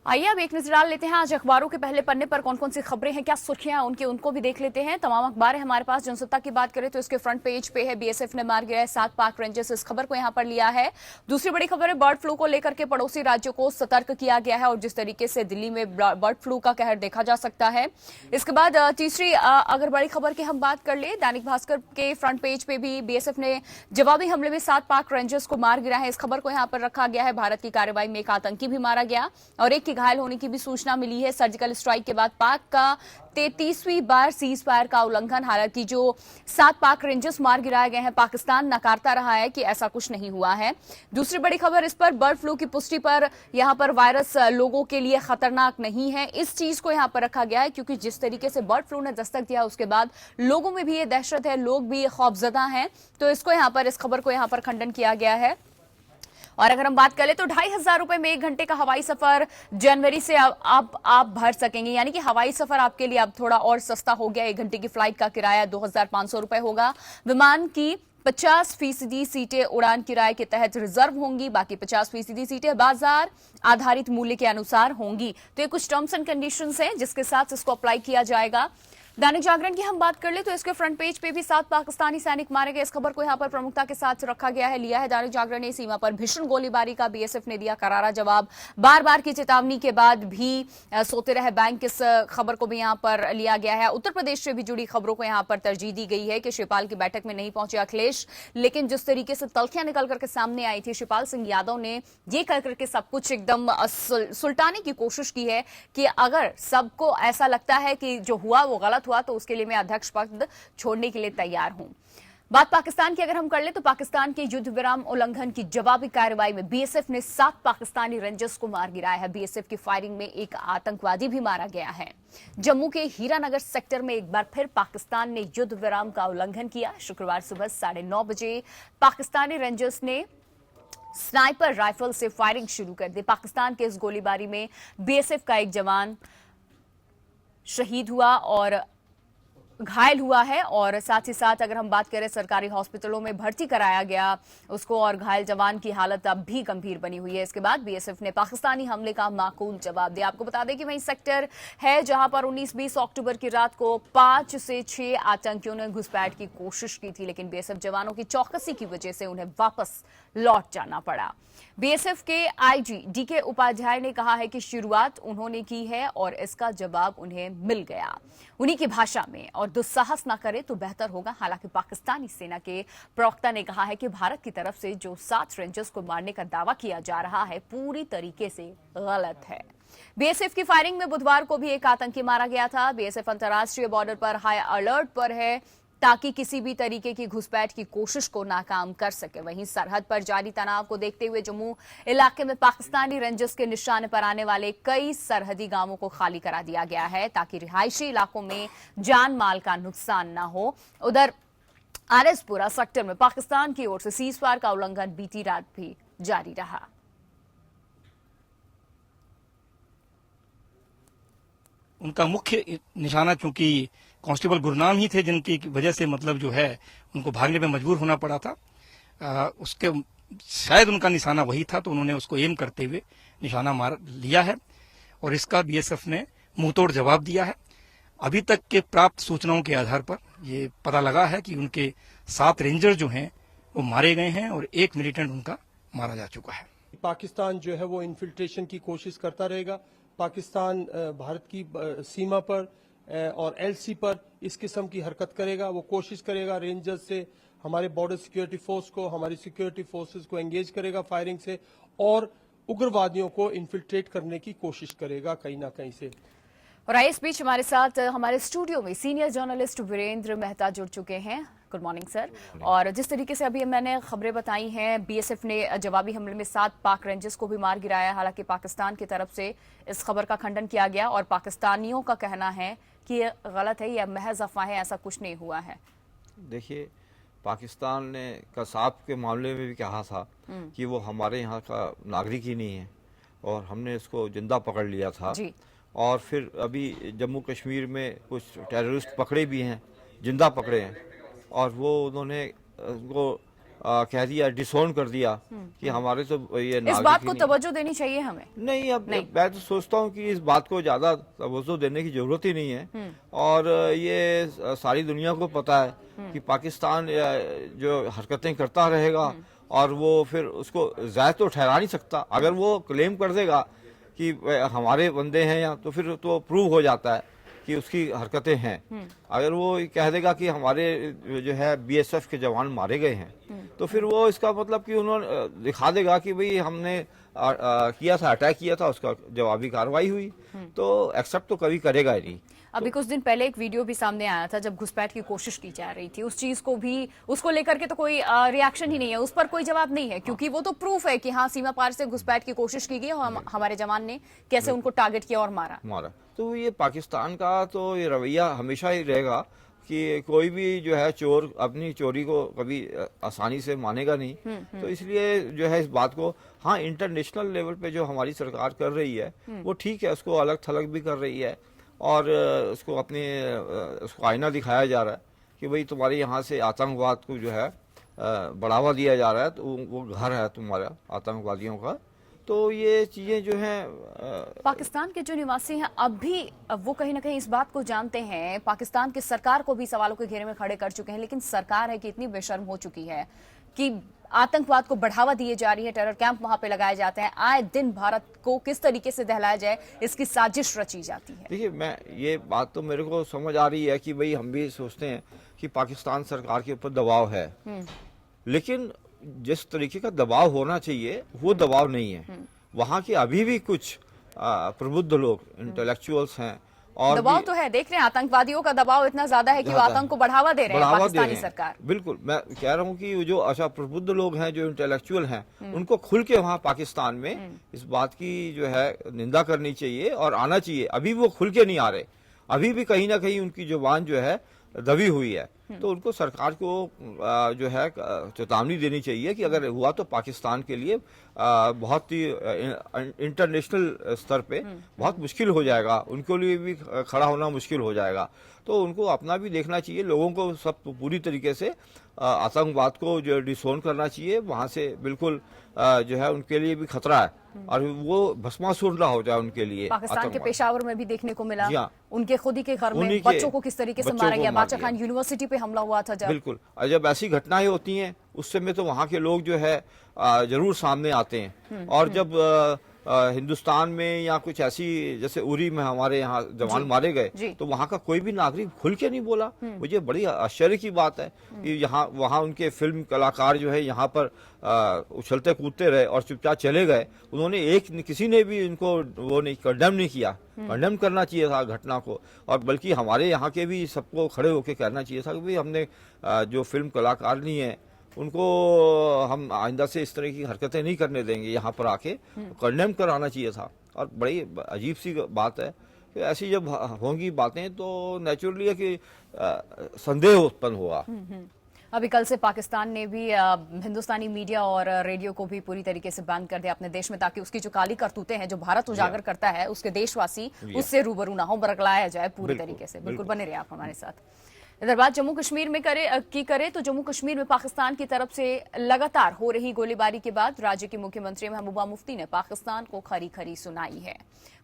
आइए अब एक नजर डाल लेते हैं आज अखबारों के पहले पन्ने पर कौन कौन सी खबरें हैं, क्या सुर्खियां उनकी, उनको भी देख लेते हैं। तमाम अखबार है हमारे पास। जनसत्ता की बात करें तो इसके फ्रंट पेज पे है बीएसएफ ने मार गिराए 7 पाक रेंजर्स, इस खबर को यहां पर लिया है। दूसरी बड़ी खबर है बर्ड फ्लू को लेकर के पड़ोसी राज्यों को सतर्क किया गया है और जिस तरीके से दिल्ली में बर्ड फ्लू का कहर देखा जा सकता है। इसके बाद तीसरी अगर बड़ी खबर की हम बात कर ले, दैनिक भास्कर के फ्रंट पेज पे भी बीएसएफ ने जवाबी हमले में 7 पाक रेंजर्स को मार गिरा है, इस खबर को यहां पर रखा गया है। भारत की कार्रवाई में एक आतंकी भी मारा गया और एक की घायल होने की भी सूचना मिली है। सर्जिकल स्ट्राइक के बाद पाक का 33वीं बार सीज फायर का उल्लंघन। हालांकि जो 7 पाक रेंजर्स मार गिराए गए हैं, पाकिस्तान नकारता रहा है कि ऐसा कुछ नहीं हुआ है। दूसरी बड़ी खबर इस पर बर्ड फ्लू की पुष्टि पर, यहां पर वायरस लोगों के लिए खतरनाक नहीं है, इस चीज को यहां पर रखा गया है क्योंकि जिस तरीके से बर्ड फ्लू ने दस्तक दिया उसके बाद लोगों में भी ये दहशत है, लोग भी खौफजदा हैं, तो इसको यहां पर, इस खबर को यहां पर खंडन किया गया है। और अगर हम बात करें तो 2,500 रुपए में 1 घंटे का हवाई सफर जनवरी से आप भर सकेंगे, यानी कि हवाई सफर आपके लिए अब थोड़ा और सस्ता हो गया। 1 घंटे की फ्लाइट का किराया 2,500 रुपए होगा। विमान की 50% सीटें उड़ान किराए के तहत रिजर्व होंगी, बाकी 50% सीटें बाजार आधारित मूल्य के अनुसार होंगी। तो ये कुछ टर्म्स एंड कंडीशंस हैं जिसके साथ इसको अप्लाई किया जाएगा। दैनिक जागरण की हम बात कर ले तो इसके फ्रंट पेज पे भी 7 पाकिस्तानी सैनिक मारे गए, इस खबर को यहां पर प्रमुखता के साथ रखा गया है, लिया है दैनिक जागरण ने। सीमा पर भीषण गोलीबारी का बीएसएफ ने दिया करारा जवाब, बार बार की चेतावनी के बाद भी सोते रहे बैंक, इस खबर को भी यहां पर लिया गया है। उत्तर प्रदेश से भी जुड़ी खबरों को यहां पर तरजीह दी गई है कि शिवपाल की बैठक में नहीं पहुंचे अखिलेश, लेकिन जिस तरीके से तल्खियां निकल करके सामने आई थी, शिवपाल सिंह यादव ने ये कह करके सब कुछ एकदम सुलटाने की कोशिश की है कि अगर सबको ऐसा लगता है कि जो हुआ वो गलत हुआ तो उसके लिए मैं अध्यक्ष पद छोड़ने के लिए तैयार हूं। बात पाकिस्तान की अगर हम कर ले तो पाकिस्तान के युद्ध विराम उल्लंघन की जवाबी कार्रवाई में बीएसएफ ने 7 पाकिस्तानी रेंजर्स को मार गिराया है। बीएसएफ की फायरिंग में एक आतंकवादी भी मारा गया है। जम्मू के हीरानगर सेक्टर में एक बार फिर पाकिस्तान ने युद्ध विराम का उल्लंघन किया। शुक्रवार सुबह 9:30 बजे पाकिस्तानी रेंजर्स ने स्नाइपर राइफल से फायरिंग शुरू कर दी। पाकिस्तान के इस गोलीबारी में बीएसएफ का एक जवान शहीद हुआ और घायल हुआ है और साथ ही साथ अगर हम बात करें सरकारी हॉस्पिटलों में भर्ती कराया गया उसको, और घायल जवान की हालत अब भी गंभीर बनी हुई है। इसके बाद बीएसएफ ने पाकिस्तानी हमले का माकूल जवाब दिया। आपको बता दें कि वही सेक्टर है जहां पर 19-20 अक्टूबर की रात को 5 से 6 आतंकियों ने घुसपैठ की कोशिश की थी, लेकिन बीएसएफ जवानों की चौकसी की वजह से उन्हें वापस लौट जाना पड़ा। बीएसएफ के आईजी डीके उपाध्याय ने कहा है कि शुरुआत उन्होंने की है और इसका जवाब उन्हें मिल गया उन्हीं की भाषा में, और दुस्साहस ना करे तो बेहतर होगा। हालांकि पाकिस्तानी सेना के प्रवक्ता ने कहा है कि भारत की तरफ से जो 7 रेंजर्स को मारने का दावा किया जा रहा है पूरी तरीके से गलत है। बीएसएफ की फायरिंग में बुधवार को भी एक आतंकी मारा गया था। बीएसएफ अंतर्राष्ट्रीय बॉर्डर पर हाई अलर्ट पर है ताकि किसी भी तरीके की घुसपैठ की कोशिश को नाकाम कर सके। वहीं सरहद पर जारी तनाव को देखते हुए जम्मू इलाके में पाकिस्तानी रेंजर्स के निशाने पर आने वाले कई सरहदी गांवों को खाली करा दिया गया है ताकि रिहायशी इलाकों में जान माल का नुकसान न हो। उधर आरएसपुरा सेक्टर में पाकिस्तान की ओर से सीज फायर का उल्लंघन बीती रात भी जारी रहा। उनका मुख्य निशाना चूंकि कांस्टेबल गुरनाम ही थे, जिनकी वजह से मतलब जो है उनको भागने में मजबूर होना पड़ा था। उसके शायद उनका निशाना वही था, तो उन्होंने उसको एम करते हुए निशाना मार लिया है और इसका बीएसएफ ने मुंहतोड़ जवाब दिया है। अभी तक के प्राप्त सूचनाओं के आधार पर ये पता लगा है कि उनके 7 रेंजर जो हैं वो मारे गए हैं और 1 मिलिटेंट उनका मारा जा चुका है। पाकिस्तान जो है वो इन्फिल्ट्रेशन की कोशिश करता रहेगा। पाकिस्तान भारत की सीमा पर और एलसी पर इस किस्म की हरकत करेगा। वो कोशिश करेगा रेंजर्स से हमारे बॉर्डर सिक्योरिटी फोर्स को, हमारी सिक्योरिटी फोर्सेस को एंगेज करेगा फायरिंग से और उग्रवादियों को इन्फिल्ट्रेट करने की कोशिश करेगा कहीं ना कहीं से। और आइए इस बीच हमारे साथ हमारे स्टूडियो में सीनियर जर्नलिस्ट वीरेंद्र मेहता जुड़ चुके हैं। Good morning sir. और जिस तरीके से अभी मैंने खबरें बताई हैं, बीएसएफ ने जवाबी हमले में 7 पाक रेंजर्स को भी मार गिराया। हालांकि पाकिस्तान की तरफ से इस खबर का खंडन किया गया और पाकिस्तानियों का कहना है कि ये गलत है, यह महज अफवाह है, ऐसा कुछ नहीं हुआ है। देखिए, पाकिस्तान ने कसाब के मामले में भी कहा था कि वो हमारे यहाँ का नागरिक ही नहीं है और हमने इसको जिंदा पकड़ लिया था जी। और फिर अभी जम्मू कश्मीर में कुछ टेररिस्ट पकड़े भी हैं, जिंदा पकड़े हैं और वो उन्होंने वो कह दिया, डिसोन कर दिया कि हमारे तो ये इस नागरिक बात ही को नहीं। तवज्जो देनी चाहिए हमें। नहीं, अब नहीं। मैं तो सोचता हूँ कि इस बात को ज्यादा तवज्जो देने की जरूरत ही नहीं है। और ये सारी दुनिया को पता है कि पाकिस्तान जो हरकतें करता रहेगा और वो फिर उसको जायज तो ठहरा नहीं सकता। अगर वो क्लेम कर देगा कि हमारे बंदे हैं या, तो फिर तो प्रूव हो जाता है कि उसकी हरकतें हैं। अगर वो कह देगा कि हमारे जो है बीएसएफ के जवान मारे गए हैं, तो फिर वो इसका मतलब कि उन्होंने दिखा देगा कि भाई हमने किया था, अटैक किया था, उसका जवाबी कार्रवाई हुई। तो एक्सेप्ट तो कभी करेगा ही नहीं। अभी कुछ दिन पहले एक वीडियो भी सामने आया था जब घुसपैठ की कोशिश की जा रही थी, उस चीज को भी, उसको लेकर के तो कोई रिएक्शन ही नहीं है, उस पर कोई जवाब नहीं है, क्योंकि वो तो प्रूफ है कि हाँ सीमा पार से घुसपैठ की कोशिश की गई और हमारे जवान ने कैसे उनको टारगेट किया और मारा। तो ये पाकिस्तान का तो ये रवैया हमेशा ही रहेगा कि कोई भी जो है चोर अपनी चोरी को कभी आसानी से मानेगा नहीं। तो इसलिए जो है इस बात को, हाँ, इंटरनेशनल लेवल पे जो हमारी सरकार कर रही है वो ठीक है, उसको अलग थलग भी कर रही है और उसको अपने उसको आईना दिखाया जा रहा है कि भाई तुम्हारे यहाँ से आतंकवाद को जो है बढ़ावा दिया जा रहा है, तो वो घर है तुम्हारा आतंकवादियों का। तो ये चीजें जो हैं पाकिस्तान के जो निवासी हैं अब वो कहीं ना कहीं इस बात को जानते हैं, पाकिस्तान की सरकार को भी सवालों के घेरे में खड़े कर चुके हैं, लेकिन सरकार है कि इतनी बेशर्म हो चुकी है कि आतंकवाद को बढ़ावा दिए जा रही है, टेरर कैंप वहां पे लगाए जाते हैं, आए दिन भारत को किस तरीके से दहलाया जाए इसकी साजिश रची जाती है। देखिए, मैं ये बात तो मेरे को समझ आ रही है कि भाई हम भी सोचते हैं कि पाकिस्तान सरकार के ऊपर दबाव है, लेकिन जिस तरीके का दबाव होना चाहिए वो दबाव नहीं है। वहाँ के अभी भी कुछ प्रबुद्ध लोग, इंटेलेक्चुअल्स हैं, और दबाव तो है, देख रहे हैं आतंकवादियों का दबाव इतना ज्यादा है कि वो आतंक को बढ़ावा दे रहे हैं पाकिस्तानी सरकार। बिल्कुल, मैं कह रहा हूँ कि जो अच्छा प्रबुद्ध लोग हैं, जो इंटेलेक्चुअल हैं, उनको खुल के वहाँ पाकिस्तान में इस बात की जो है निंदा करनी चाहिए और आना चाहिए। अभी वो खुल के नहीं आ रहे, अभी भी कहीं ना कहीं उनकी जुबान जो है दबी हुई है। तो उनको सरकार को जो है चेतावनी देनी चाहिए कि अगर हुआ तो पाकिस्तान के लिए बहुत ही इंटरनेशनल स्तर पे बहुत मुश्किल हो जाएगा, उनके लिए भी खड़ा होना मुश्किल हो जाएगा। तो उनको अपना भी देखना चाहिए, लोगों को सब पूरी तरीके से आतंकवाद को जो डिसोन करना चाहिए, वहां से बिल्कुल जो है उनके लिए भी खतरा है और वो भस्मासुर ना हो जाए उनके लिए। पाकिस्तान के पेशावर में भी देखने को मिला, हाँ, उनके खुद ही के घर में बच्चों को किस तरीके से मारा गया, बाचा खान यूनिवर्सिटी पे हमला हुआ था जब। बिल्कुल, और जब ऐसी घटनाएं होती हैं उस समय तो वहाँ के लोग जो है जरूर सामने आते हैं। और जब हिंदुस्तान में या कुछ ऐसी, जैसे उरी में हमारे यहाँ जवान मारे गए, तो वहाँ का कोई भी नागरिक खुल के नहीं बोला। मुझे बड़ी आश्चर्य की बात है कि यहाँ वहाँ उनके फिल्म कलाकार जो है यहाँ पर उछलते कूदते रहे और चुपचाप चले गए। उन्होंने किसी ने भी इनको वो नहीं कंडेम नहीं किया। कंडेम करना चाहिए था घटना को, और बल्कि हमारे यहाँ के भी सबको खड़े होकर कहना चाहिए था कि भाई हमने जो फिल्म कलाकार नहीं है उनको हम आइंदा से इस तरह की हरकतें नहीं करने देंगे, यहाँ पर आके कंडेम कराना चाहिए था। और बड़ी अजीब सी बात है कि ऐसी जब होंगी बातें तो नेचुरली है कि संदेह उत्पन्न होगा। अभी कल से पाकिस्तान ने भी हिंदुस्तानी मीडिया और रेडियो को भी पूरी तरीके से बैन कर दिया अपने देश में, ताकि उसकी जो काली करतूतें हैं जो भारत उजागर करता है उसके देशवासी उससे रूबरू ना हो, बरगलाया जाए पूरी तरीके से। बिल्कुल बने रहे आप हमारे साथ। इधर बात जम्मू कश्मीर में करे तो जम्मू कश्मीर में पाकिस्तान की तरफ से लगातार हो रही गोलीबारी के बाद राज्य की मुख्यमंत्री महबूबा मुफ्ती ने पाकिस्तान को खरी खरी सुनाई है।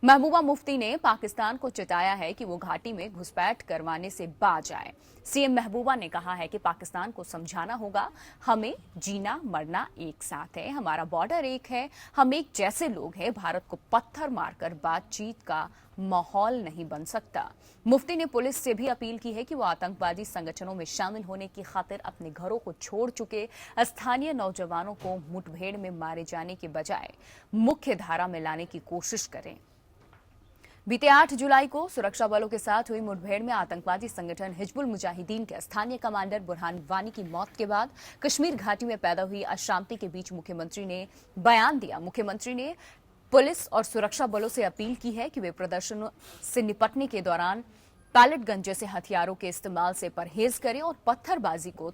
महबूबा मुफ्ती ने पाकिस्तान को चिताया है कि वो घाटी में घुसपैठ करवाने से बाज आए। सीएम महबूबा ने कहा है कि पाकिस्तान को समझाना होगा, हमें जीना मरना एक साथ है, हमारा बॉर्डर एक है, हम एक जैसे लोग हैं, भारत को पत्थर मारकर बातचीत का माहौल नहीं बन सकता। मुफ्ती ने पुलिस से भी अपील की है कि वो आतंकवादी संगठनों में शामिल होने की खातिर अपने घरों को छोड़ चुके स्थानीय नौजवानों को मुठभेड़ में मारे जाने के बजाय मुख्य धारा में लाने की कोशिश करें। बीते 8 जुलाई को सुरक्षा बलों के साथ हुई मुठभेड़ में आतंकवादी संगठन हिजबुल मुजाहिदीन के स्थानीय कमांडर बुरहान वानी की मौत के बाद कश्मीर घाटी में पैदा हुई अशांति के बीच मुख्यमंत्री ने बयान दिया। मुख्यमंत्री ने पुलिस और सुरक्षा बलों से अपील की है कि वे प्रदर्शनों से निपटने के दौरान पैलेट गन जैसे हथियारों के इस्तेमाल से परहेज करें और पत्थरबाजी को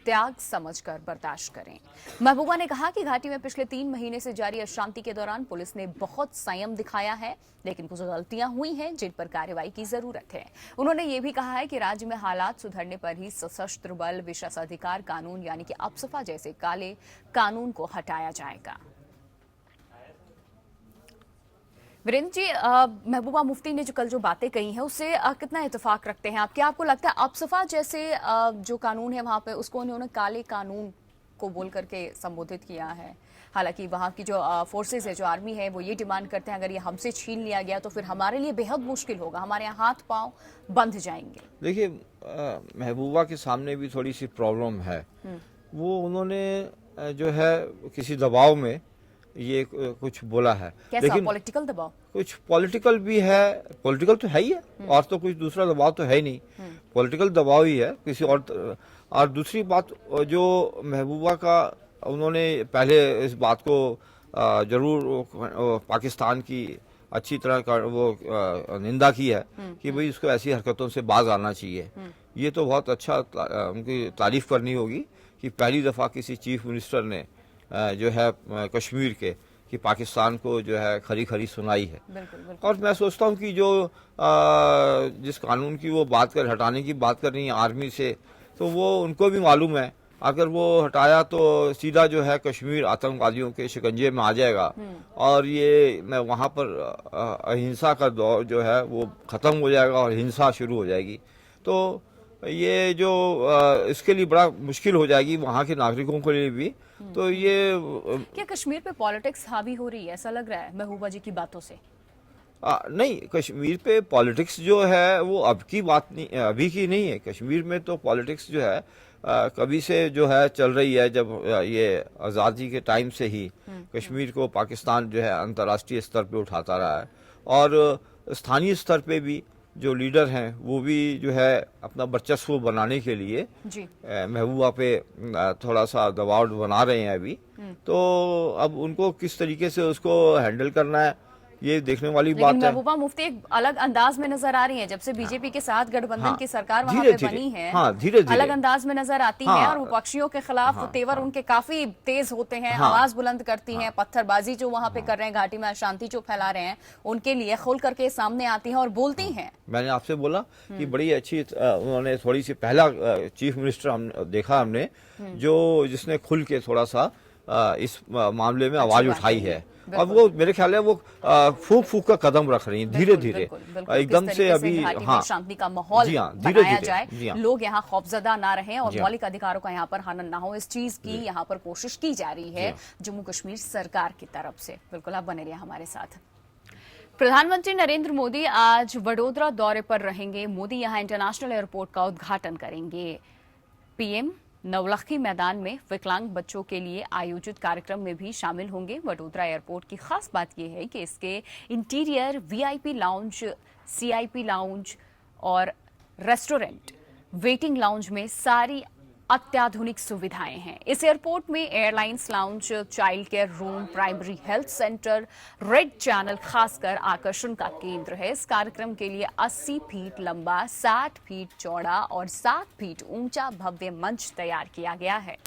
त्याग समझकर बर्दाश्त करें। महबूबा ने कहा कि घाटी में पिछले 3 महीने से जारी अशांति के दौरान पुलिस ने बहुत संयम दिखाया है, लेकिन कुछ गलतियां हुई हैं जिन पर कार्रवाई की जरूरत है। उन्होंने ये भी कहा है कि राज्य में हालात सुधरने पर ही सशस्त्र बल विशेषाधिकार कानून यानी कि अफसफा जैसे काले कानून को हटाया जाएगा। वीरेंद्र जी, महबूबा मुफ्ती ने जो कल जो बातें कही हैं उससे कितना इत्तेफाक रखते हैं आप? क्या आपको लगता है अफसफा जैसे जो कानून है वहां पे उसको उन्होंने काले कानून को बोल करके संबोधित किया है? हालांकि वहां की जो फोर्सेस है, जो आर्मी है, वो ये डिमांड करते हैं अगर ये हमसे छीन लिया गया तो फिर हमारे लिए बेहद मुश्किल होगा, हमारे यहाँ हाथ पांव बंध जाएंगे। देखिए, महबूबा के सामने भी थोड़ी सी प्रॉब्लम है। वो उन्होंने जो है किसी दबाव में ये कुछ बोला है, लेकिन पॉलिटिकल दबाव, कुछ पॉलिटिकल भी है, पॉलिटिकल तो है ही है, और तो कुछ दूसरा दबाव तो है नहीं, पॉलिटिकल दबाव ही है किसी और दूसरी बात जो महबूबा का उन्होंने पहले इस बात को जरूर पाकिस्तान की अच्छी तरह वो निंदा की है कि भाई उसको ऐसी हरकतों से बाज आना चाहिए। ये तो बहुत अच्छा उनकी तारीफ करनी होगी कि पहली दफा किसी चीफ मिनिस्टर ने जो है कश्मीर के कि पाकिस्तान को जो है खरी खरी सुनाई है। बिल्कुल, बिल्कुल। और मैं सोचता हूँ कि जो जिस कानून की वो हटाने की बात कर रही है आर्मी से, तो वो उनको भी मालूम है अगर वो हटाया तो सीधा जो है कश्मीर आतंकवादियों के शिकंजे में आ जाएगा और ये वहाँ पर अहिंसा का दौर जो है वो खत्म हो जाएगा और हिंसा शुरू हो जाएगी। तो ये जो इसके लिए बड़ा मुश्किल हो जाएगी वहाँ के नागरिकों के लिए भी। तो ये क्या कश्मीर पे पॉलिटिक्स हावी हो रही है, ऐसा लग रहा है महबूबा जी की बातों से? नहीं, कश्मीर पे पॉलिटिक्स जो है वो अब की बात नहीं, अभी की नहीं है। कश्मीर में तो पॉलिटिक्स जो है कभी से जो है चल रही है। जब ये आज़ादी के टाइम से ही कश्मीर को पाकिस्तान जो है अंतर्राष्ट्रीय स्तर पे उठाता रहा है और स्थानीय स्तर पे भी जो लीडर हैं वो भी जो है अपना वर्चस्व बनाने के लिए महबूबा पे थोड़ा सा दबाव बना रहे हैं अभी। तो अब उनको किस तरीके से उसको हैंडल करना है ये देखने वाली बात है। महबूबा मुफ्ती एक अलग अंदाज में नजर आ रही हैं जब से बीजेपी के साथ गठबंधन की सरकार वहां पे बनी है। धीरे-धीरे अलग अंदाज में नजर आती हैं और विपक्षियों के खिलाफ तेवर उनके काफी तेज होते हैं, आवाज बुलंद करती हैं, पत्थरबाजी जो वहां पे कर रहे हैं, घाटी में अशांति जो फैला रहे हैं उनके लिए खुल करके सामने आती हैं और बोलती हैं। मैंने आपसे बोला कि बड़ी अच्छी उन्होंने थोड़ी सी पहला चीफ मिनिस्टर देखा हमने जो जिसने खुल के थोड़ा सा इस मामले में आवाज उठाई है और वो मेरे ख्याल है वो फूक फूक का कदम रख रही है धीरे धीरे एकदम से अभी शांति का माहौल बनाया जाए, लोग यहाँ खौफजदा ना रहें और मौलिक अधिकारों का यहाँ पर हनन ना हो, इस चीज की यहाँ पर कोशिश की जा रही है जम्मू कश्मीर सरकार की तरफ से। बिल्कुल, आप बने रहिए हमारे साथ। प्रधानमंत्री नरेंद्र मोदी आज वडोदरा दौरे पर रहेंगे। मोदी यहाँ इंटरनेशनल एयरपोर्ट का उद्घाटन करेंगे। पीएम नवलखी मैदान में विकलांग बच्चों के लिए आयोजित कार्यक्रम में भी शामिल होंगे। वडोदरा एयरपोर्ट की खास बात यह है कि इसके interior VIP lounge, CIP lounge और रेस्टोरेंट, वेटिंग लाउंज में सारी अत्याधुनिक सुविधाएं हैं। इस एयरपोर्ट में airlines lounge, child care room, primary health centre, red channel खासकर आकर्षण का केंद्र है। इस कार्यक्रम के लिए 80 फीट लंबा, 60 फीट चौड़ा और 7 फीट ऊंचा भव्य मंच तैयार किया गया है।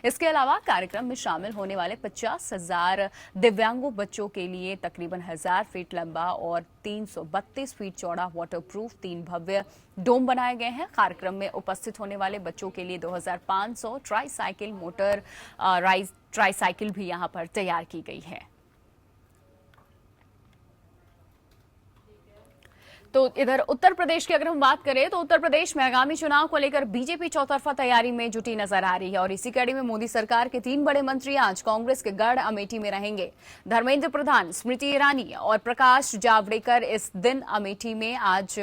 इसके अलावा कार्यक्रम में शामिल होने वाले 50,000 दिव्यांगों बच्चों के लिए तकरीबन 1000 फीट लंबा और 332 फीट चौड़ा वाटरप्रूफ 3 भव्य डोम बनाए गए हैं। कार्यक्रम में उपस्थित होने वाले बच्चों के लिए 2500 ट्राईसाइकिल मोटर ट्राईसाइकिल भी यहां पर तैयार की गई है। तो इधर उत्तर प्रदेश की अगर हम बात करें तो उत्तर प्रदेश में आगामी चुनाव को लेकर बीजेपी चौतरफा तैयारी में जुटी नजर आ रही है और इसी कड़ी में मोदी सरकार के 3 बड़े मंत्री आज कांग्रेस के गढ़ अमेठी में रहेंगे। धर्मेंद्र प्रधान, स्मृति ईरानी और प्रकाश जावड़ेकर इस दिन अमेठी में आज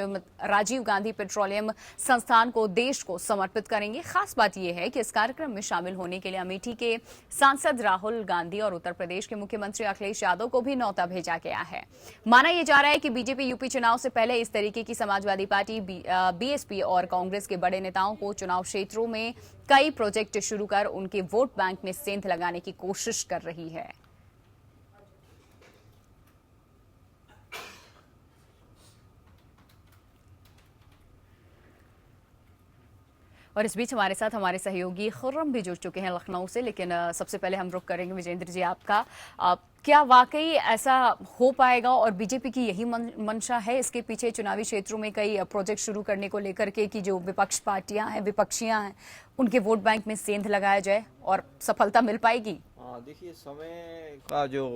राजीव गांधी पेट्रोलियम संस्थान को देश को समर्पित करेंगे। खास बात यह है कि इस कार्यक्रम में शामिल होने के लिए अमेठी के सांसद राहुल गांधी और उत्तर प्रदेश के मुख्यमंत्री अखिलेश यादव को भी न्योता भेजा गया है। माना यह जा रहा है कि बीजेपी यूपी चुनाव से पहले इस तरीके की समाजवादी पार्टी, बीएसपी और कांग्रेस के बड़े नेताओं को चुनाव क्षेत्रों में कई प्रोजेक्ट शुरू कर उनके वोट बैंक में सेंध लगाने की कोशिश कर रही है। और इस बीच हमारे साथ हमारे सहयोगी खुर्रम भी जुड़ चुके हैं लखनऊ से, लेकिन सबसे पहले हम रुख करेंगे विजेंद्र जी आपका। क्या वाकई ऐसा हो पाएगा और बीजेपी की यही मंशा है इसके पीछे चुनावी क्षेत्रों में कई प्रोजेक्ट शुरू करने को लेकर के कि जो विपक्ष पार्टियां हैं, विपक्षियां हैं, उनके वोट बैंक में सेंध लगाया जाए और सफलता मिल पाएगी? देखिए, समय का जो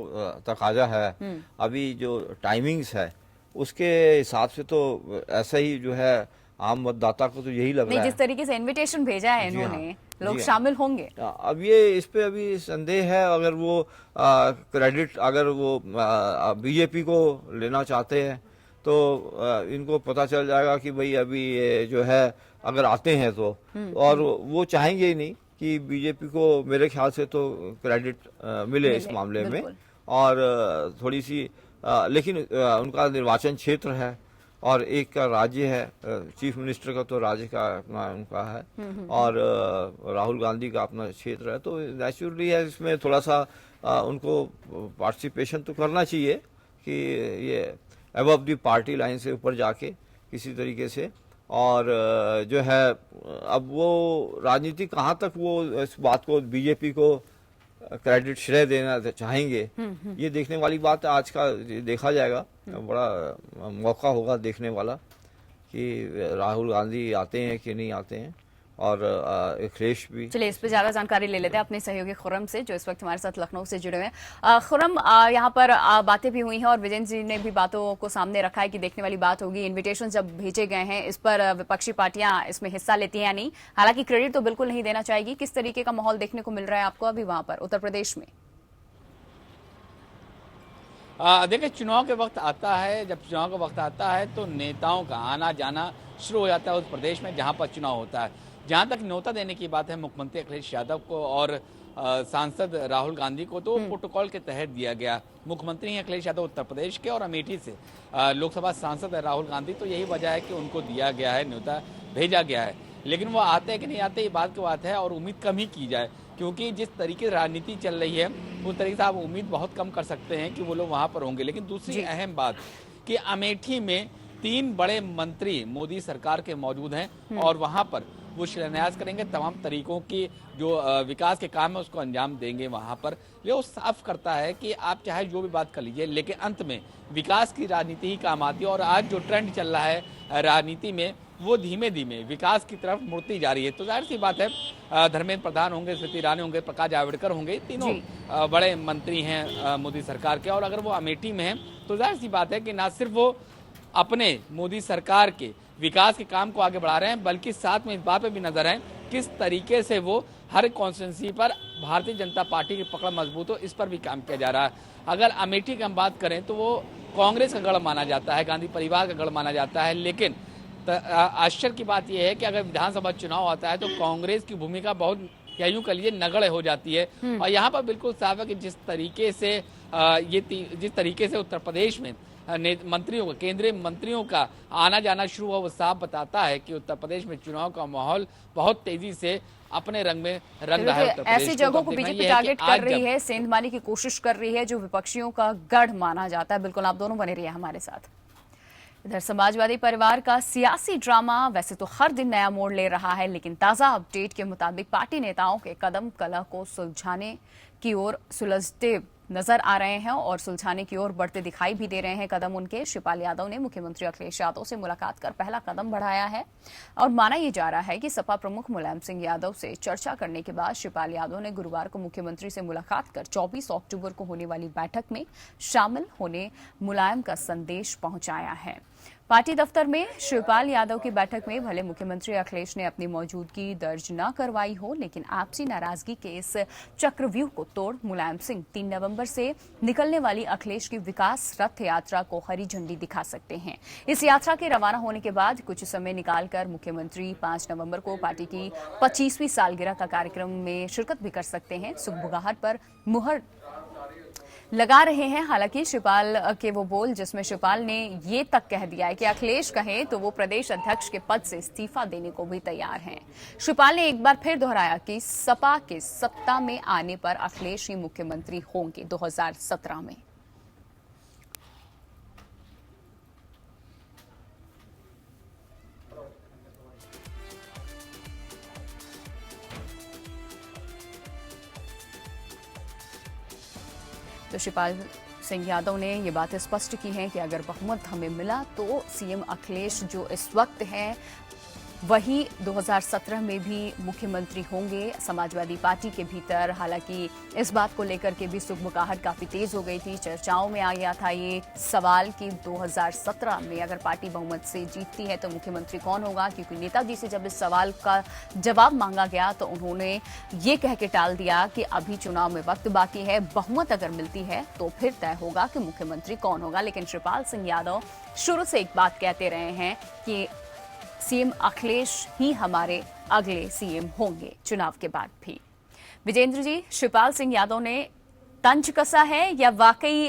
तकाजा है, अभी जो टाइमिंग्स है उसके हिसाब से तो ऐसा ही जो है आम मतदाता को तो यही लग रहा है। जिस तरीके से इनविटेशन भेजा है इन्होंने, लोग शामिल होंगे। अब ये इस पे अभी संदेह है, अगर वो क्रेडिट अगर वो बीजेपी को लेना चाहते हैं तो इनको पता चल जाएगा कि भाई अभी ये जो है अगर आते हैं तो, और वो चाहेंगे ही नहीं कि बीजेपी को मेरे ख्याल से तो क्रेडिट मिले इस मामले में। और थोड़ी सी लेकिन उनका निर्वाचन क्षेत्र है और एक का राज्य है, चीफ मिनिस्टर का तो राज्य का अपना उनका है, और राहुल गांधी का अपना क्षेत्र है, तो नेचुरली है इसमें थोड़ा सा उनको पार्टिसिपेशन तो करना चाहिए कि ये अबव द पार्टी लाइन से ऊपर जाके किसी तरीके से। और जो है अब वो राजनीति कहाँ तक वो इस बात को बीजेपी को क्रेडिट श्रेय देना चाहेंगे, ये देखने वाली बात है। आज का देखा जाएगा, बड़ा मौका होगा देखने वाला कि राहुल गांधी आते हैं कि नहीं आते हैं, और अखिलेश भी। चलिए इस पे ज्यादा जानकारी ले लेते हैं अपने सहयोगी खुर्रम से जो इस वक्त हमारे साथ लखनऊ से जुड़े हुए हैं। खुर्रम, यहाँ पर बातें भी हुई हैं और विजेंद्र जी ने भी बातों को सामने रखा है कि देखने वाली बात होगी इनविटेशन जब भेजे गए हैं, इस पर विपक्षी पार्टियां इसमें हिस्सा लेती हैं या नहीं। हालांकि क्रेडिट तो बिल्कुल नहीं देना चाहेगी। किस तरीके का माहौल देखने को मिल रहा है आपको अभी वहां पर उत्तर प्रदेश में? देखिए, चुनाव के वक्त आता है, जब चुनाव का वक्त आता है तो नेताओं का आना जाना शुरू हो जाता है उस प्रदेश में जहां पर चुनाव होता है। जहां तक न्योता देने की बात है मुख्यमंत्री अखिलेश यादव को और सांसद राहुल गांधी को, तो प्रोटोकॉल के तहत दिया गया। मुख्यमंत्री हैं अखिलेश यादव उत्तर प्रदेश के और अमेठी से लोकसभा सांसद है राहुल गांधी, तो यही वजह है कि उनको दिया गया है, न्योता भेजा गया है। लेकिन वो आते हैं कि नहीं आते, ये बात की बात है और उम्मीद कम ही की जाए, क्योंकि जिस तरीके से राजनीति चल रही है उस तरीके से आप उम्मीद बहुत कम कर सकते हैं कि वो लोग वहां पर होंगे। लेकिन दूसरी अहम बात कि अमेठी में 3 बड़े मंत्री मोदी सरकार के मौजूद हैं और वहां पर वो शिलान्यास करेंगे, तमाम तरीकों की जो विकास के काम है उसको अंजाम देंगे वहां पर। ये वो साफ करता है कि आप चाहे जो भी बात कर लीजिए, लेकिन अंत में विकास की राजनीति ही काम आती है। और आज जो ट्रेंड चल रहा है राजनीति में, वो धीमे धीमे विकास की तरफ मुड़ती जा रही है। तो जाहिर सी बात है, धर्मेंद्र प्रधान होंगे, स्मृति ईरानी होंगे, प्रकाश जावड़ेकर होंगे, तीनों बड़े मंत्री हैं मोदी सरकार के, और अगर वो अमेठी में हैं तो जाहिर सी बात है कि ना सिर्फ वो अपने मोदी सरकार के विकास के काम को आगे बढ़ा रहे हैं, बल्कि साथ में इस बात पे भी नजर है किस तरीके से वो हर कॉन्स्टिट्यूंसी पर भारतीय जनता पार्टी की पकड़ मजबूत हो, इस पर भी काम किया जा रहा है। अगर अमेठी की हम बात करें तो वो कांग्रेस का गढ़ माना जाता है, गांधी परिवार का गढ़ माना जाता है, लेकिन आश्चर्य की बात यह है कि अगर विधानसभा चुनाव आता है तो कांग्रेस की भूमिका बहुत, या यूं कह लीजिए, नगण्य हो जाती है। और यहाँ पर बिल्कुल साफ है कि जिस तरीके से उत्तर प्रदेश में मंत्रियों का, केंद्रीय मंत्रियों का आना जाना शुरू हुआ, वो साफ बताता है कि उत्तर प्रदेश में चुनाव का माहौल बहुत तेजी से अपने रंग में रंग रहा है। उत्तर प्रदेश ऐसी जगहों को बीजेपी टारगेट कर रही है, सेंधमारी की कोशिश कर रही है जो विपक्षियों का गढ़ माना जाता है। बिल्कुल, आप दोनों बने रहिए हमारे साथ। इधर समाजवादी परिवार का सियासी ड्रामा वैसे तो हर दिन नया मोड़ ले रहा है, लेकिन ताजा अपडेट के मुताबिक पार्टी नेताओं के कदम कलह को सुलझाने की ओर सुलझते नजर आ रहे हैं और सुलझाने की ओर बढ़ते दिखाई भी दे रहे हैं कदम उनके। शिवपाल यादव ने मुख्यमंत्री अखिलेश यादव से मुलाकात कर पहला कदम बढ़ाया है और माना यह जा रहा है कि सपा प्रमुख मुलायम सिंह यादव से चर्चा करने के बाद शिवपाल यादव ने गुरुवार को मुख्यमंत्री से मुलाकात कर 24 अक्टूबर को होने वाली बैठक में शामिल होने मुलायम का संदेश पहुंचाया है। पार्टी दफ्तर में शिवपाल यादव की बैठक में भले मुख्यमंत्री अखिलेश ने अपनी मौजूदगी दर्ज न करवाई हो, लेकिन आपसी नाराजगी के इस चक्रव्यूह को तोड़ मुलायम सिंह 3 नवंबर से निकलने वाली अखिलेश की विकास रथ यात्रा को हरी झंडी दिखा सकते हैं। इस यात्रा के रवाना होने के बाद कुछ समय निकालकर मुख्यमंत्री 5 नवंबर को पार्टी की 25वीं सालगिरह का कार्यक्रम में शिरकत भी कर सकते हैं। सुखबुगाहट पर मुहर लगा रहे हैं। हालांकि शिवपाल के वो बोल जिसमें शिवपाल ने ये तक कह दिया है कि अखिलेश कहे तो वो प्रदेश अध्यक्ष के पद से इस्तीफा देने को भी तैयार हैं। शिवपाल ने एक बार फिर दोहराया कि सपा के सत्ता में आने पर अखिलेश ही मुख्यमंत्री होंगे 2017 में। तो शिवपाल सिंह यादव ने ये बात स्पष्ट की है कि अगर बहुमत हमें मिला तो सीएम अखिलेश जो इस वक्त हैं वही 2017 में भी मुख्यमंत्री होंगे। समाजवादी पार्टी के भीतर हालांकि इस बात को लेकर के भी सुगबुगाहट काफी तेज हो गई थी, चर्चाओं में आ गया था ये सवाल कि 2017 में अगर पार्टी बहुमत से जीतती है तो मुख्यमंत्री कौन होगा, क्योंकि नेताजी से जब इस सवाल का जवाब मांगा गया तो उन्होंने ये कह के टाल दिया कि अभी चुनाव में वक्त बाकी है, बहुमत अगर मिलती है तो फिर तय होगा कि मुख्यमंत्री कौन होगा। लेकिन शिवपाल सिंह यादव शुरू से एक बात कहते रहे हैं कि सीएम अखिलेश ही हमारे अगले सीएम होंगे चुनाव के बाद भी। विजेंद्र जी, शिवपाल सिंह यादव ने तंज कसा है या वाकई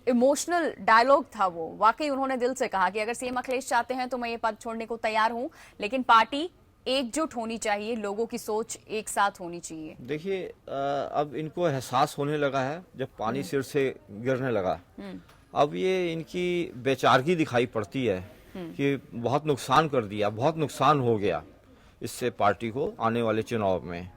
इमोशनल डायलॉग था वो? वाकई उन्होंने दिल से कहा कि अगर सीएम अखिलेश चाहते हैं तो मैं ये पद छोड़ने को तैयार हूं, लेकिन पार्टी एकजुट होनी चाहिए, लोगों की सोच एक साथ होनी चाहिए। देखिए, अब इनको एहसास होने लगा है जब पानी सिर से गिरने लगा। अब ये इनकी बेचारगी दिखाई पड़ती है कि बहुत नुकसान कर दिया, बहुत नुकसान हो गया इससे पार्टी को आने वाले चुनाव में।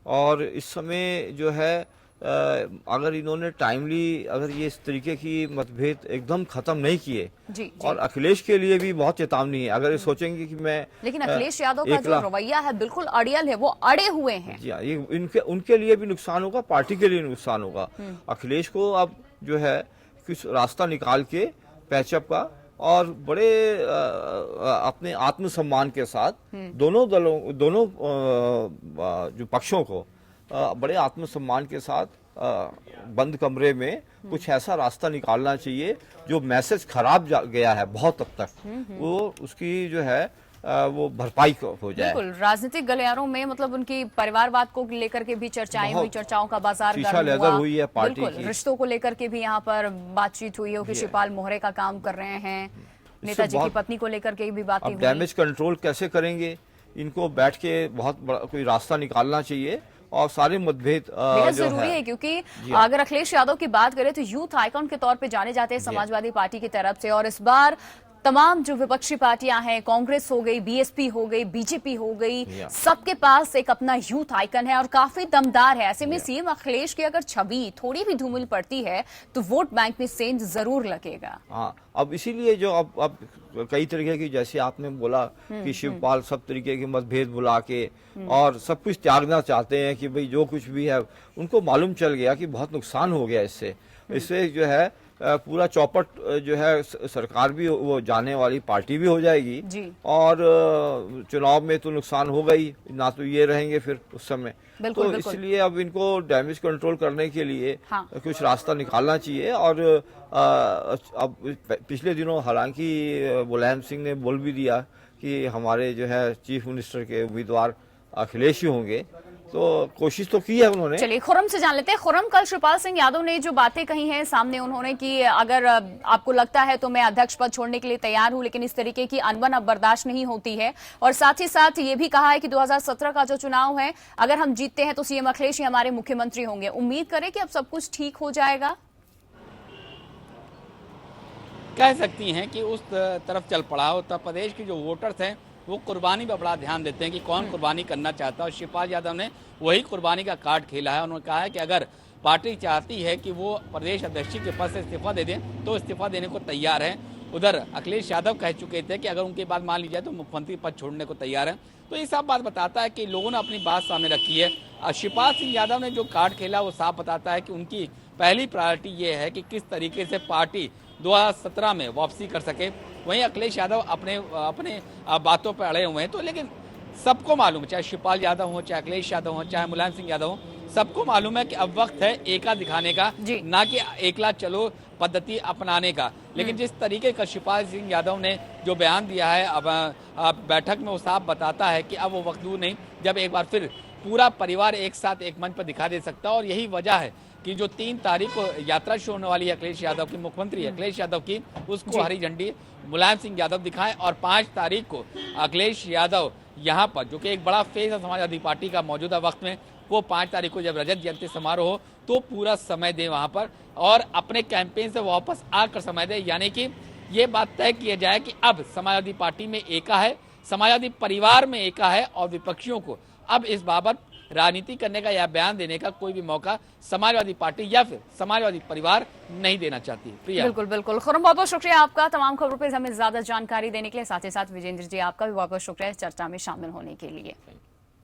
और इस समय जो है अगर इन्होंने टाइमली अगर ये इस तरीके की मतभेद एकदम खत्म नहीं किए जी। और अखिलेश के लिए भी बहुत चेतावनी है। अगर ये सोचेंगे कि मैं लेकिन अखिलेश यादव का जो रवैया है बिल्कुल अड़ियल है, वो अड़े हुए हैं। जी हाँ, ये उनके लिए भी नुकसान होगा, पार्टी के लिए नुकसान होगा। अखिलेश को अब जो है कुछ रास्ता निकाल के पैचअप का और बड़े अपने आत्मसम्मान के साथ दोनों जो पक्षों को बड़े आत्मसम्मान के साथ बंद कमरे में कुछ ऐसा रास्ता निकालना चाहिए जो मैसेज खराब गया है बहुत अब तक, वो उसकी जो है वो भरपाई हो जाए। बिल्कुल, राजनीतिक गलियारों में मतलब उनकी परिवारवाद को लेकर के भी चर्चाएं हुई, चर्चाओं का बाजार गर्म हुई है पार्टी की। रिश्तों को लेकर के भी यहाँ पर बातचीत हुई है कि शिवपाल मोहरे का काम कर रहे हैं, नेताजी की पत्नी को लेकर के भी बातें हुई। डैमेज कंट्रोल कैसे करेंगे, इनको बैठ के बहुत बड़ा कोई रास्ता निकालना चाहिए और सारे मतभेद बेहद जरूरी है, क्योंकि अगर अखिलेश यादव की बात करें तो यूथ आइकॉन के तौर पे जाने जाते हैं समाजवादी पार्टी की तरफ से। और इस बार तमाम जो विपक्षी पार्टियां हैं, कांग्रेस हो गई, बीएसपी हो गई, बीजेपी हो गई, सबके पास एक अपना यूथ आइकन है और काफी दमदार है। ऐसे में सीएम अखिलेश की अगर छवि थोड़ी भी धूमिल पड़ती है तो वोट बैंक में सेंध जरूर लगेगा। हाँ, अब इसीलिए जो अब कई तरीके की, जैसे आपने बोला कि शिवपाल सब तरीके के मतभेद बुला के और सब कुछ त्यागना चाहते हैं कि भाई जो कुछ भी है, उनको मालूम चल गया कि बहुत नुकसान हो गया इससे जो है पूरा चौपट जो है सरकार भी वो जाने वाली, पार्टी भी हो जाएगी जी। और चुनाव में तो नुकसान होगा ही, ना तो ये रहेंगे फिर उस समय। तो इसलिए अब इनको डैमेज कंट्रोल करने के लिए कुछ रास्ता निकालना चाहिए। और अब पिछले दिनों हालांकि मुलायम सिंह ने बोल भी दिया कि हमारे जो है चीफ मिनिस्टर के उम्मीदवार अखिलेश ही होंगे, तो कोशिश तो की है उन्होंने। चलिए खुर्रम से जान लेते हैं। खुर्रम, कल शिवपाल सिंह यादव ने जो बातें कही हैं सामने उन्होंने कि अगर आपको लगता है तो मैं अध्यक्ष पद छोड़ने के लिए तैयार हूं, लेकिन इस तरीके की अनबन अब बर्दाश्त नहीं होती है। और साथ ही साथ ये भी कहा है कि 2017 का जो चुनाव है अगर हम जीतते हैं तो सीएम अखिलेश ही हमारे मुख्यमंत्री होंगे। उम्मीद करें कि अब सब कुछ ठीक हो जाएगा। कह सकती हैं कि उस तरफ चल पड़ा। उत्तर प्रदेश के जो वोटर्स हैं वो कुर्बानी पर बड़ा ध्यान देते हैं कि कौन कुर्बानी करना चाहता है, और शिवपाल यादव ने वही कुर्बानी का कार्ड खेला है। उन्होंने कहा है कि अगर पार्टी चाहती है कि वो प्रदेश अध्यक्ष के पद से इस्तीफा दे दें तो इस्तीफा देने को तैयार है। उधर अखिलेश यादव कह चुके थे कि अगर उनकी बात मान ली जाए तो मुख्यमंत्री पद छोड़ने को तैयार है। तो ये सब बात बताता है कि लोगों ने अपनी बात सामने रखी है। शिवपाल सिंह यादव ने जो कार्ड खेला वो साफ बताता है कि उनकी पहली प्रायोरिटी ये है कि किस तरीके से पार्टी 2017 में वापसी कर सके। वहीं अखिलेश यादव अपने बातों पर अड़े हुए हैं। तो लेकिन सबको मालूम है, चाहे शिवपाल यादव हो, चाहे अखिलेश यादव हो, चाहे मुलायम सिंह यादव हो, सबको मालूम है कि अब वक्त है एका दिखाने का, ना कि एकला चलो पद्धति अपनाने का। लेकिन जिस तरीके का शिवपाल सिंह यादव ने जो बयान दिया है अब बैठक में, वो साफ बताता है कि अब वो वक्त दूर नहीं जब एक बार फिर पूरा परिवार एक साथ एक मंच पर दिखा दे सकता है। और यही वजह है कि जो 3 तारीख को यात्रा शुरू होने वाली है अखिलेश यादव की, मुख्यमंत्री अखिलेश यादव की, उसको हरी झंडी मुलायम सिंह यादव दिखाएं। और 5 तारीख को अखिलेश यादव यहाँ पर, जो कि एक बड़ा फेस है समाजवादी पार्टी का मौजूदा वक्त में, वो 5 तारीख को जब रजत जयंती समारोह हो तो पूरा समय दें वहाँ पर और अपने कैंपेन से वापस आकर समय दें। यानी कि ये बात तय किया जाए कि अब समाजवादी पार्टी में एका है, समाजवादी परिवार में एका है और विपक्षियों को अब इस बाबत राजनीति करने का या बयान देने का कोई भी मौका समाजवादी पार्टी या फिर समाजवादी परिवार नहीं देना चाहती। प्रिया। बिल्कुल बिल्कुल खुरम, बहुत बहुत शुक्रिया आपका तमाम खबरों पर हमें ज्यादा जानकारी देने के लिए। साथ ही साथ विजेंद्र जी आपका भी बहुत बहुत शुक्रिया इस चर्चा में शामिल होने के लिए।